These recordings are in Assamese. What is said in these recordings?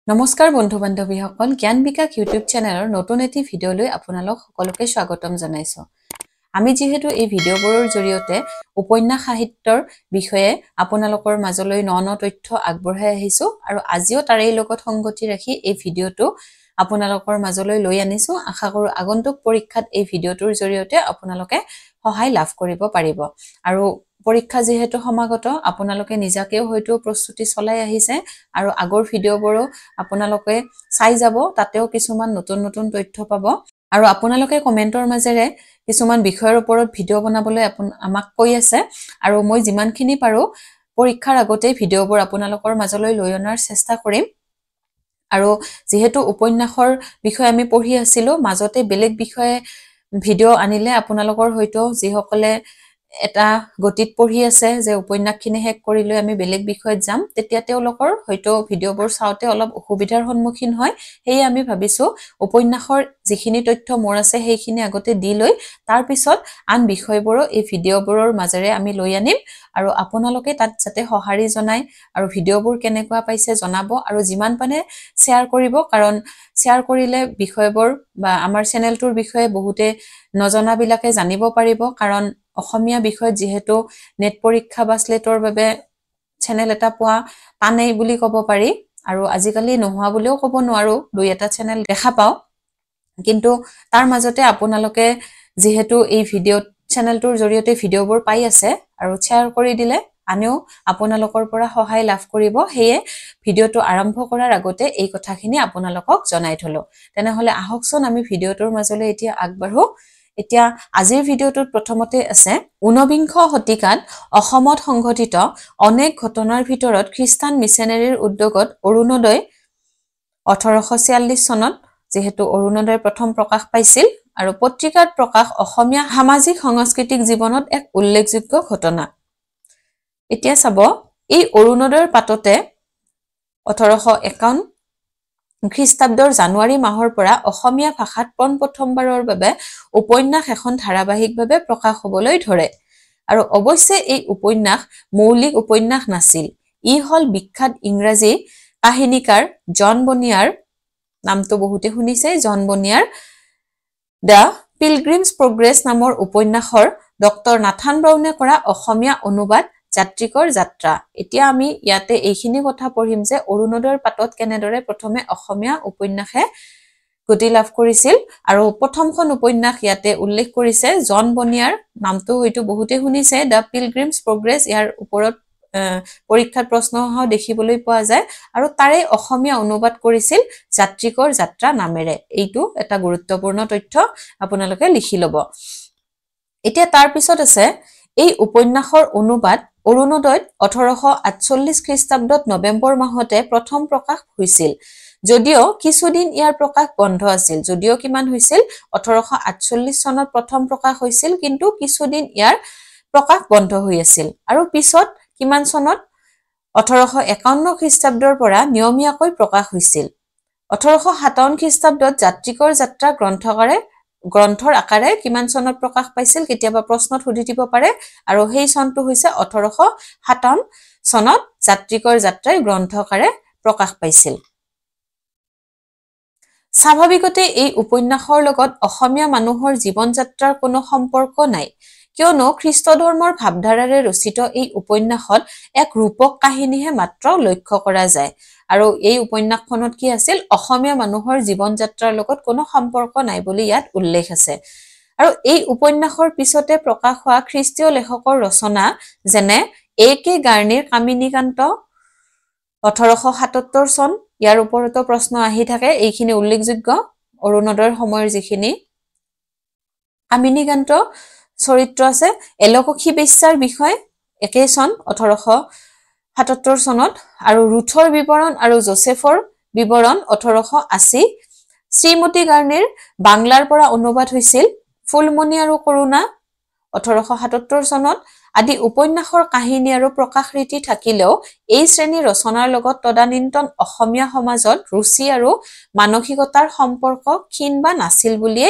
নমস্কাৰ বন্ধু বান্ধৱীসকল জ্ঞান বিকাশ ইউটিউব চেনেলৰ নতুন এটি ভিডিঅ'লৈ আপোনালোক সকলোকে স্বাগতম জনাইছো। আমি যেহেতু এই ভিডিঅ'বোৰৰ জৰিয়তে উপন্যাস সাহিত্যৰ বিষয়ে আপোনালোকৰ মাজলৈ ন তথ্য আগবঢ়াই আহিছো আৰু আজিও তাৰেই লগত সংগতি ৰাখি এই ভিডিঅ'টো আপোনালোকৰ মাজলৈ লৈ আনিছো। আশা কৰো আগন্তুক পৰীক্ষাত এই ভিডিঅ'টোৰ জৰিয়তে আপোনালোকে সহায় লাভ কৰিব পাৰিব। আৰু পৰীক্ষা যেহেতু সমাগত আপোনালোকে নিজাকেও হয়তো প্ৰস্তুতি চলাই আহিছে আৰু আগৰ ভিডিঅ'বোৰো আপোনালোকে চাই যাব, তাতেও কিছুমান নতুন নতুন তথ্য পাব আৰু আপোনালোকে কমেন্টৰ মাজেৰে কিছুমান বিষয়ৰ ওপৰত ভিডিঅ' বনাবলৈ আমাক কৈ আছে আৰু মই যিমানখিনি পাৰো পৰীক্ষাৰ আগতে ভিডিঅ'বোৰ আপোনালোকৰ মাজলৈ লৈ অনাৰ চেষ্টা কৰিম। আৰু যেহেতু উপন্যাসৰ বিষয়ে আমি পঢ়ি আছিলো, মাজতে বেলেগ বিষয়ে ভিডিঅ' আনিলে আপোনালোকৰ হয়তো যিসকলে এটা গতিত পঢ়ি আছে যে উপন্যাসখিনি শেষ কৰি লৈ আমি বেলেগ বিষয়ত যাম, তেতিয়া তেওঁলোকৰ হয়তো ভিডিঅ'বোৰ চাওঁতে অলপ অসুবিধাৰ সন্মুখীন হয়। সেয়ে আমি ভাবিছো উপন্যাসৰ যিখিনি তথ্য মোৰ আছে সেইখিনি আগতে দি লৈ তাৰ পিছত আন বিষয়বোৰো এই ভিডিঅ'বোৰৰ মাজেৰে আমি লৈ আনিম আৰু আপোনালোকে তাত যাতে সঁহাৰি জনায় আৰু ভিডিঅ'বোৰ কেনেকুৱা পাইছে জনাব আৰু যিমান পাৰে শ্বেয়াৰ কৰিব, কাৰণ শ্বেয়াৰ কৰিলে বিষয়বোৰ বা আমাৰ চেনেলটোৰ বিষয়ে বহুতে নজনাবিলাকে জানিব পাৰিব। কাৰণ অসমীয়া বিষয়ত যেহেতু নেট পৰীক্ষা বা স্লেটৰ বাবে চেনেল এটা পোৱা টানেই বুলি ক'ব পাৰি আৰু আজিকালি নোহোৱা বুলিও ক'ব নোৱাৰো, দুই এটা চেনেল দেখা পাওঁ, কিন্তু তাৰ মাজতে আপোনালোকে যেহেতু এই ভিডিঅ' চেনেলটোৰ জৰিয়তে ভিডিঅ'বোৰ পাই আছে আৰু শ্বেয়াৰ কৰি দিলে আনেও আপোনালোকৰ পৰা সহায় লাভ কৰিব। সেয়ে ভিডিঅ'টো আৰম্ভ কৰাৰ আগতে এই কথাখিনি আপোনালোকক জনাই থলো। তেনেহলে আহকচোন আমি ভিডিঅ'টোৰ মাজলৈ এতিয়া আগবাঢ়ো। এতিয়া আজিৰ ভিডিঅ'টোত প্ৰথমতে আছে ঊনবিংশ শতিকাত অসমত সংঘটিত অনেক ঘটনাৰ ভিতৰত খ্ৰীষ্টান মিছনেৰীৰ উদ্যোগত অৰুণোদয় 1846 চনত যেহেতু অৰুণোদয় প্ৰথম প্ৰকাশ পাইছিল আৰু পত্ৰিকাত প্ৰকাশ অসমীয়া সামাজিক সাংস্কৃতিক জীৱনত এক উল্লেখযোগ্য ঘটনা। এতিয়া চাব, এই অৰুণোদয়ৰ পাততে 1851 খ্ৰীষ্টাব্দৰ জানুৱাৰী মাহৰ পৰা অসমীয়া ভাষাত পোনপ্ৰথমবাৰৰ বাবে উপন্যাস এখন ধাৰাবাহিকভাৱে প্ৰকাশ হ'বলৈ ধৰে। আৰু অৱশ্যে এই উপন্যাস মৌলিক উপন্যাস নাছিল, ই হ'ল বিখ্যাত ইংৰাজী কাহিনীকাৰ জন বনিয়াৰ, নামটো বহুতে শুনিছে, জন বনিয়াৰ দ্য পিলগ্ৰিমছ প্ৰগ্ৰেছ নামৰ উপন্যাসৰ ডক্টৰ নাথান ব্ৰাউনে কৰা অসমীয়া অনুবাদ যাত্ৰীকৰ যাত্ৰা। এতিয়া আমি ইয়াতে এইখিনি কথা পঢ়িম যে অৰুণোদয়ৰ পাতত কেনেদৰে প্ৰথমে অসমীয়া উপন্যাসে গতি লাভ কৰিছিল আৰু প্ৰথমখন উপন্যাস ইয়াতে উল্লেখ কৰিছে জন বনিয়াৰ, নামটো হয়তো বহুতে শুনিছে, দ্য পিলগ্ৰিমছ প্ৰগ্ৰেছ। ইয়াৰ ওপৰত পৰীক্ষাত প্ৰশ্ন অহাও দেখিবলৈ পোৱা যায় আৰু তাৰে অসমীয়া অনুবাদ কৰিছিল যাত্ৰীকৰ যাত্ৰা নামেৰে। এইটো এটা গুৰুত্বপূৰ্ণ তথ্য, আপোনালোকে লিখি ল'ব। এতিয়া তাৰ পিছত আছে এই উপন্যাসৰ অনুবাদ অৰুণোদয়ত 1848 খ্ৰীষ্টাব্দত নৱেম্বৰ মাহতে প্ৰথম প্ৰকাশ হৈছিল, যদিও কিছুদিন ইয়াৰ প্ৰকাশ বন্ধ আছিল। যদিও কিমান হৈছিল, 1848 চনত প্ৰথম প্ৰকাশ হৈছিল, কিন্তু কিছুদিন ইয়াৰ প্ৰকাশ বন্ধ হৈ আছিল। আৰু পিছত কিমান চনত 1851 খ্ৰীষ্টাব্দৰ পৰা নিয়মীয়াকৈ প্ৰকাশ হৈছিল। 1857 খ্ৰীষ্টাব্দত যাত্ৰীকৰ যাত্ৰা গ্ৰন্থৰ আকাৰে কিমান চনত প্ৰকাশ পাইছিল, কেতিয়াবা প্ৰশ্নত সুধি দিব পাৰে, আৰু সেই চনটো হৈছে 1857 চনত যাত্ৰীকৰ যাত্ৰাই গ্ৰন্থকাৰে প্ৰকাশ পাইছিল। স্বাভাৱিকতে এই উপন্যাসৰ লগত অসমীয়া মানুহৰ জীৱন যাত্ৰাৰ কোনো সম্পৰ্ক নাই, কিয়নো খ্ৰীষ্ট ধৰ্মৰ ভাৱধাৰাৰে ৰচিত এই উপন্যাসত এক ৰূপক কাহিনীহে মাত্ৰ লক্ষ্য কৰা যায়। আৰু এই উপন্যাসখনত কি আছিল, অসমীয়া মানুহৰ জীৱন যাত্ৰাৰ লগত কোনো সম্পৰ্ক নাই বুলি ইয়াত উল্লেখ আছে। আৰু এই উপন্যাসৰ পিছতে প্ৰকাশ হোৱা খ্ৰীষ্টীয় লেখকৰ ৰচনা যেনে A.K. গাৰ্ণীৰ কামিনীকান্ত 1877 চন, ইয়াৰ ওপৰতো প্ৰশ্ন আহি থাকে, এইখিনি উল্লেখযোগ্য অৰুণোদয়ৰ সময়ৰ যিখিনি কামিনীকান্ত চৰিত্ৰ আছে। এলকক্ষী বেশ্যাৰ বিষয় একেই চন 1877 চনত, আৰু ৰুথৰ বিৱৰণ আৰু জোচেফৰ বিৱৰণ 1880। শ্ৰীমতী গাৰ্ণীৰ বাংলাৰ পৰা অনুবাদ হৈছিল ফুলমণি আৰু কৰুণা 1877 চনত। আদি উপন্যাসৰ কাহিনী আৰু প্ৰকাশ ৰীতি থাকিলেও এই শ্ৰেণীৰ ৰচনাৰ লগত তদানীন্তন অসমীয়া সমাজত ৰুচি আৰু মানসিকতাৰ সম্পৰ্ক ক্ষীণ বা নাছিল বুলিয়ে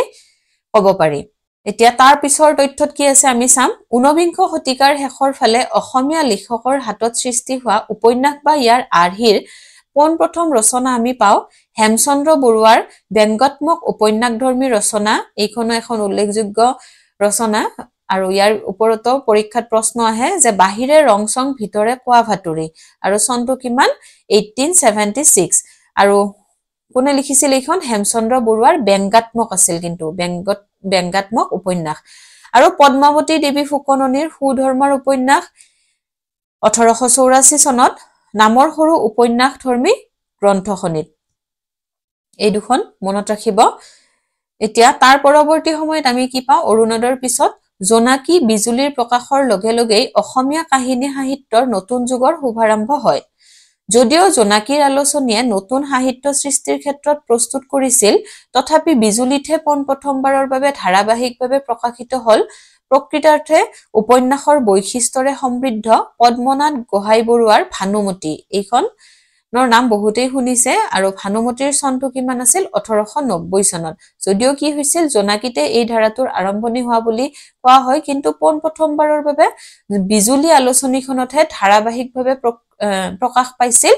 ক'ব পাৰি। এতিয়া তাৰ পিছৰ তথ্যত কি আছে আমি চাম। ঊনবিংশ শতিকাৰ শেষৰ ফালে অসমীয়া লেখকৰ হাতত সৃষ্টি হোৱা উপন্যাস বা ইয়াৰ আৰ্হিৰ পোনপ্ৰথম ৰচনা আমি পাওঁ হেমচন্দ্ৰ বৰুৱাৰ ব্যংগাত্মক উপন্যাসধৰ্মী ৰচনা। এইখনো এখন উল্লেখযোগ্য ৰচনা আৰু ইয়াৰ ওপৰতো পৰীক্ষাত প্ৰশ্ন আহে যে বাহিৰে ৰংচং ভিতৰে কোৱা ভাতুৰি আৰু চনটো কিমান 1876 আৰু কোনে লিখিছিল এইখন হেমচন্দ্ৰ বৰুৱাৰ ব্যংগাত্মক আছিল কিন্তু ব্যংগাত্মক উপন্যাস। আৰু পদ্মাৱতী দেৱী ফুকননিৰ সুধৰ্মৰ উপন্যাস 1884 চনত নামৰ সৰু উপন্যাসধৰ্মী গ্ৰন্থখনিত। এই দুখন মনত ৰাখিব। এতিয়া তাৰ পৰৱৰ্তী সময়ত আমি কি পাওঁ অৰুণোদয়ৰ পিছত জোনাকী বিজুলীৰ প্ৰকাশৰ লগে লগেই অসমীয়া কাহিনী সাহিত্যৰ নতুন যুগৰ শুভাৰম্ভ হয়। যদিও জোনাকীৰ আলোচনীয়ে নতুন সাহিত্য সৃষ্টিৰ ক্ষেত্ৰত প্ৰস্তুত কৰিছিল তথাপি বিজুলীতহে পোনপ্ৰথমবাৰৰ বাবে ধাৰাবাহিকভাৱে প্ৰকাশিত হ'ল প্ৰকৃতাৰ্থে উপন্যাসৰ বৈশিষ্ট্যৰে সমৃদ্ধ পদ্মনাথ গোহাঞিবৰুৱাৰ ভানুমতী। এইখনৰ নাম বহুতেই শুনিছে আৰু ভানুমতীৰ চনটো কিমান আছিল 1890 চনত। যদিও কি হৈছিল জোনাকীতে এই ধাৰাটোৰ আৰম্ভণি হোৱা বুলি কোৱা হয় কিন্তু পোনপ্ৰথমবাৰৰ বাবে বিজুলী আলোচনীখনতহে ধাৰাবাহিকভাৱে প্ৰকাশ পাইছিল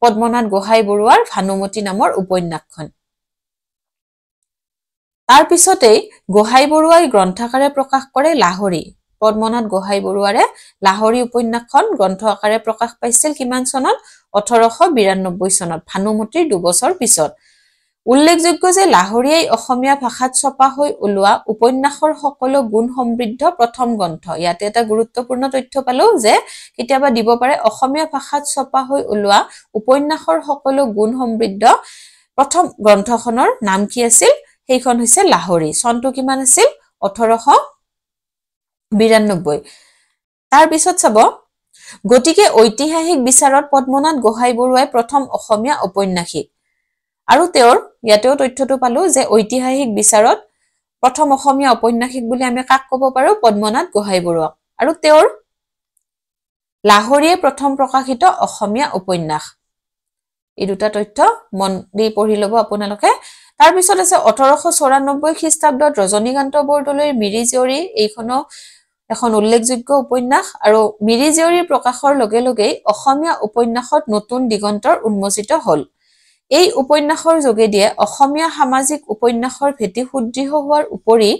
পদ্মনাথ গোহাঞিবৰুৱাৰ ভানুমতী নামৰ উপন্যাসখন। তাৰ পিছতেই গোহাঞিবৰুৱাই গ্ৰন্থাকাৰে প্ৰকাশ কৰে লাহৰী। পদ্মনাথ গোহাঞিবৰুৱাৰে লাহৰী উপন্যাসখন গ্ৰন্থ আকাৰে প্ৰকাশ পাইছিল কিমান চনত 1892 চনত ভানুমতীৰ 2 বছৰ পিছত। উল্লেখযোগ্য যে লাহৰীয়ে অসমীয়া ভাষাত ছপা হৈ ওলোৱা উপন্যাসৰ সকলো গুণ সমৃদ্ধ প্ৰথম গ্ৰন্থ। ইয়াতে এটা গুৰুত্বপূৰ্ণ তথ্য পালো যে কেতিয়াবা দিব পাৰে অসমীয়া ভাষাত ছপা হৈ ওলোৱা উপন্যাসৰ সকলো গুণ সমৃদ্ধ প্ৰথম গ্ৰন্থখনৰ নাম কি আছিল সেইখন হৈছে লাহৰী। চনটো কিমান আছিল 1892। তাৰ পিছত চাব গতিকে ঐতিহাসিক বিচাৰত পদ্মনাথ গোহাঞিবৰুৱাই প্ৰথম অসমীয়া ঔপন্যাসিক আৰু তেওঁৰ ইয়াতেও তথ্যটো পালো যে ঐতিহাসিক বিচাৰত প্ৰথম অসমীয়া ঔপন্যাসিক বুলি আমি কাক ক'ব পাৰো পদ্মনাথ গোহাঞিবৰুৱাক আৰু তেওঁৰ লাহৰীয়ে প্ৰথম প্ৰকাশিত অসমীয়া উপন্যাস। এই দুটা তথ্য মন দি পঢ়ি ল'ব আপোনালোকে। তাৰ পিছত আছে 1894 খ্ৰীষ্টাব্দত ৰজনীকান্ত বৰদলৈৰ মিৰি জীয়ৰী। এইখনো এখন উল্লেখযোগ্য উপন্যাস আৰু মিৰি জীয়ৰীৰ প্ৰকাশৰ লগে লগেই অসমীয়া উপন্যাসত নতুন দিগন্তৰ উন্মোচিত হ'ল। এই উপন্যাসৰ যোগেদিয়ে অসমীয়া সামাজিক উপন্যাসৰ ভেটি সুদৃঢ় হোৱাৰ উপৰি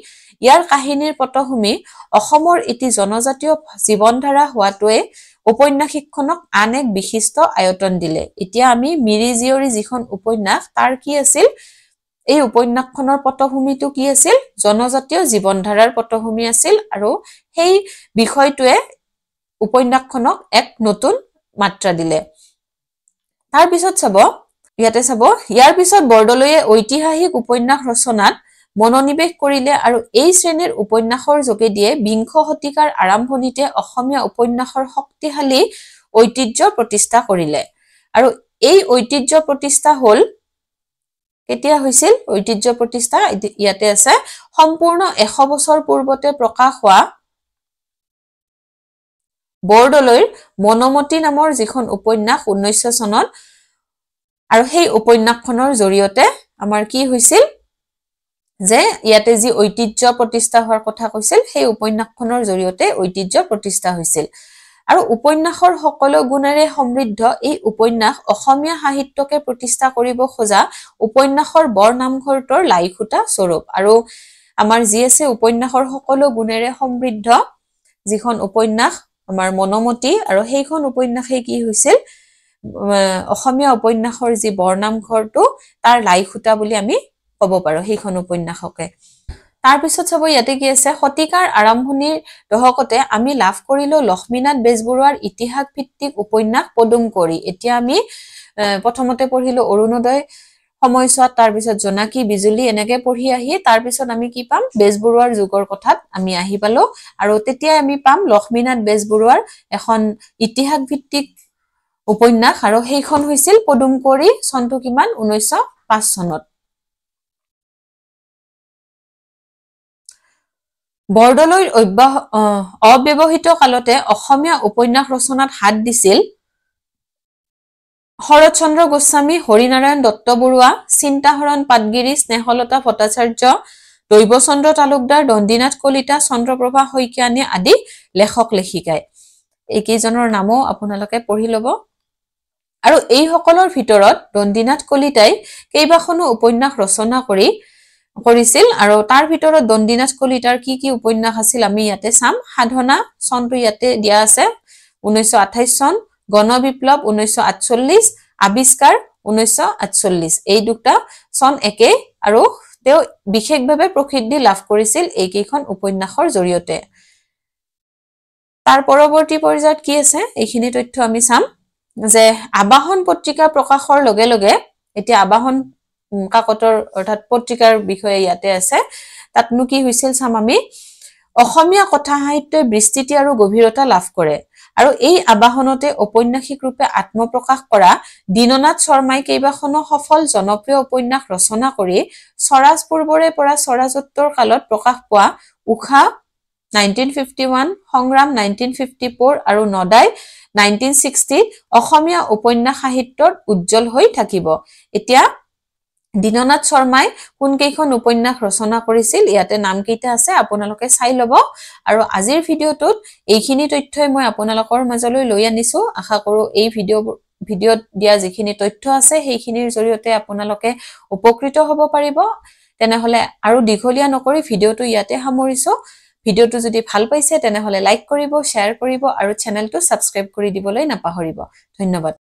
ইয়াৰ কাহিনীৰ পটভূমি অসমৰ এটি জনজাতীয় জীৱনধাৰা হোৱাটোৱে উপন্যাসিকখনক আন এক বিশিষ্ট আয়তন দিলে। এতিয়া আমি মিৰি জীয়ৰী যিখন উপন্যাস তাৰ কি আছিল এই উপন্যাসখনৰ পটভূমিটো কি আছিল জনজাতীয় জীৱনধাৰাৰ পটভূমি আছিল আৰু সেই বিষয়টোৱে উপন্যাসখনক এক নতুন মাত্ৰা দিলে। তাৰ পিছত চাব ইয়াৰ পিছত বৰদলৈয়ে ঐতিহাসিক উপন্যাস ৰচনাত মনোনিৱেশ কৰিলে আৰু এই শ্ৰেণীৰ উপন্যাসৰ যোগেদিয়ে বিংশ শতিকাৰ আৰম্ভণিতে অসমীয়া উপন্যাসৰ শক্তিশালী ঐতিহ্য প্ৰতিষ্ঠা কৰিলে। আৰু এই ঐতিহ্য প্ৰতিষ্ঠা হ'ল কেতিয়া হৈছিল ঐতিহ্য প্ৰতিষ্ঠা ইয়াতে আছে সম্পূৰ্ণ 100 বছৰ পূৰ্বতে প্ৰকাশ হোৱা বৰদলৈৰ মনোমতী নামৰ যিখন উপন্যাস 1900 চনত আৰু সেই উপন্যাসখনৰ জৰিয়তে আমাৰ কি হৈছিল যে ইয়াতে যি ঐতিহ্য প্ৰতিষ্ঠা হোৱাৰ কথা কৈছিল সেই উপন্যাসখনৰ জৰিয়তে ঐতিহ্য প্ৰতিষ্ঠা হৈছিল। আৰু উপন্যাসৰ সকলো গুণেৰে সমৃদ্ধ এই উপন্যাস অসমীয়া সাহিত্যকে প্ৰতিষ্ঠা কৰিব খোজা উপন্যাসৰ বৰ নামঘৰটোৰ লাইখুটা স্বৰূপ। আৰু আমাৰ যি আছে উপন্যাসৰ সকলো গুণেৰে সমৃদ্ধ যিখন উপন্যাস আমাৰ মনোমতী আৰু সেইখন উপন্যাসে কি হৈছিল অসমীয়া উপন্যাসৰ যি বৰনামঘৰটো তাৰ লাইখুটা বুলি আমি ক'ব পাৰো সেইখন উপন্যাসকে। তাৰ পিছত চাব ইয়াতে কি আছে শতিকাৰ আৰম্ভণিৰ দশকতে আমি লাভ কৰিলো লক্ষ্মীনাথ বেজবৰুৱাৰ ইতিহাস ভিত্তিক উপন্যাস পদুম কৰি। এতিয়া আমি প্ৰথমতে পঢ়িলো অৰুণোদয় সময়ছোৱাত তাৰ পিছত জোনাকী বিজুলী এনেকে পঢ়ি আহি তাৰ পিছত আমি কি পাম বেজবৰুৱাৰ যুগৰ কথাত আমি আহি পালো আৰু তেতিয়া আমি পাম লক্ষ্মীনাথ বেজবৰুৱাৰ এখন ইতিহাস ভিত্তিক উপন্যাস আৰু সেইখন হৈছিল পদুম কৰি চনটো কিমান 1905 চনত। বৰদলৈৰ অব্যৱহৃত কালতে অসমীয়া উপন্যাস ৰচনাত হাত দিছিল শৰৎচন্দ্ৰ গোস্বামী, হৰিনাৰায়ণ দত্তবৰুৱা, চিন্তাহৰণ পাটগিৰি, স্নেহলতা ভট্টাচাৰ্য, দৈৱচন্দ্ৰ তালুকদাৰ, দণ্ডিনাথ কলিতা, চন্দ্ৰপ্ৰভা শইকীয়ানী আদি লেখক লেখিকাই। এইকেইজনৰ নামো আপোনালোকে পঢ়ি ল'ব। আৰু এই সকলৰ ভিতৰত দণ্ডিনাথ কলিতাই কেইবাখনো উপন্যাস ৰচনা কৰিছিল আৰু তাৰ ভিতৰত দণ্ডিনাথ কলিতাৰ কি উপন্যাস আছিল আমি ইয়াতে চাম সাধনা চনটো ইয়াতে দিয়া আছে 1928 চন গণবিপ্লৱ 1948 আবিষ্কাৰ 1948 এই দুটা চন একে আৰু তেওঁ বিশেষভাৱে প্ৰসিদ্ধি লাভ কৰিছিল এই কেইখন উপন্যাসৰ জৰিয়তে তাৰ পৰৱৰ্তী পৰ্যায়ত কি আছে এইখিনি তথ্য আমি চাম যে আবাহন পত্ৰিকা প্ৰকাশৰ লগে লগে এতিয়া আবাহন কাকতৰ অৰ্থাৎ পত্ৰিকাৰ বিষয়ে ইয়াতে আছে তাতনো কি হৈছিল চাম আমি অসমীয়া কথা সাহিত্যই বিস্তৃতি আৰু গভীৰতা লাভ কৰে আৰু এই আবাহনতে ঔপন্যাসিক ৰূপে আত্মপ্ৰকাশ কৰা দীননাথ শৰ্মাই কেইবাখনো সফল জনপ্ৰিয় উপন্যাস ৰচনা কৰি স্বৰাজ পূৰ্বৰে পৰা স্বৰাজোত্তৰ কালত প্ৰকাশ পোৱা উষা 1951 সংগ্ৰাম 1954 আৰু নদাই 1960 অসমীয়া উপন্যাস সাহিত্যৰ উজ্জ্বল হৈ থাকিব এতিয়া দীননাথ শৰ্মাই কোন কেইখন উপন্যাস ৰচনা কৰিছিল ইয়াতে নাম কেইটা আছে আপোনালোকে চাই লব আৰু আজিৰ ভিডিওটোত এইখিনি তথ্যই মই আপোনালোকৰ মাজলৈ লৈ আনিছো আশা কৰো এই ভিডিওত দিয়া যিখিনি তথ্য আছে সেইখিনিৰ জৰিয়তে আপোনালোকে উপকৃত হ'ব পাৰিব তেনেহলে আৰু দীঘলীয়া নকৰি ভিডিওটো ইয়াতে সামৰিছো ভিডিওটো যদি ভাল পাইছে তেনেহলে লাইক কৰিব শেয়াৰ কৰিব আৰু চেনেলটো সাবস্ক্ৰাইব কৰি দিবলৈ নাপাহৰিব ধন্যবাদ